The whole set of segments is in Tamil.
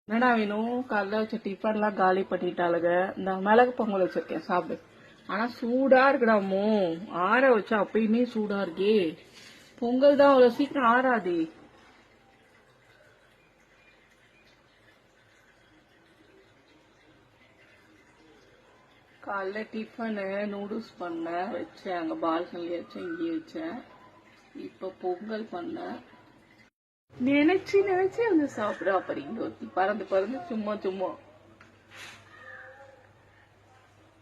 என்னடா வேணும்? காலைல வச்ச டிஃபன்லாம் காலி பண்ணிட்டாளுங்க. இந்த மிளகு பொங்கல் வச்சிருக்கேன், சாப்பிடு. ஆனா சூடா இருக்குடாமோ, ஆற வச்சா அப்பயுமே சூடா இருக்கே. பொங்கல் தான் அவ்வளவு சீக்கிரம் ஆறாதே. காலைல டிஃபனு நூடுல்ஸ் பண்ணேன், வச்சேன். அங்க பால்கனில வச்சேன், இங்கே வச்சேன். இப்ப பொங்கல் பண்ணேன். நினைச்சு நினைச்சு வந்து சாப்பிட அப்படிங்க ஒருத்தி பறந்து பறந்து சும்மா சும்மா.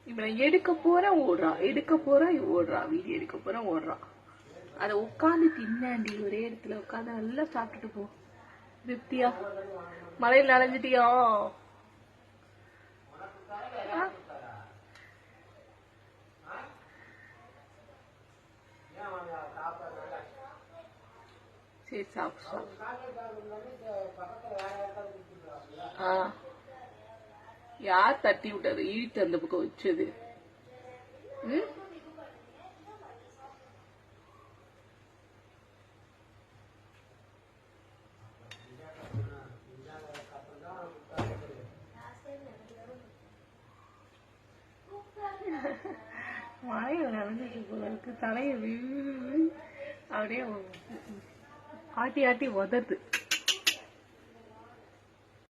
இப்ப நான் எடுக்க போறேன் ஓடுறா, எடுக்க போறேன் ஓடுறா, வீடியோ எடுக்க போறேன் ஓடுறா. அத உட்காந்து தின்னாண்டி, ஒரே இடத்துல உட்காந்து நல்லா சாப்பிட்டுட்டு போ. திருப்தியா? மழையில் நனைஞ்சிட்டியா? சரி சாப்பிடு. யார் தட்டி விட்டது? இழுத்து அந்த பக்கம் வச்சது. மழையில் நனைஞ்சிட்டு போல இருக்கு. தலையை அப்படியே ஆட்டி ஆட்டி உதறது.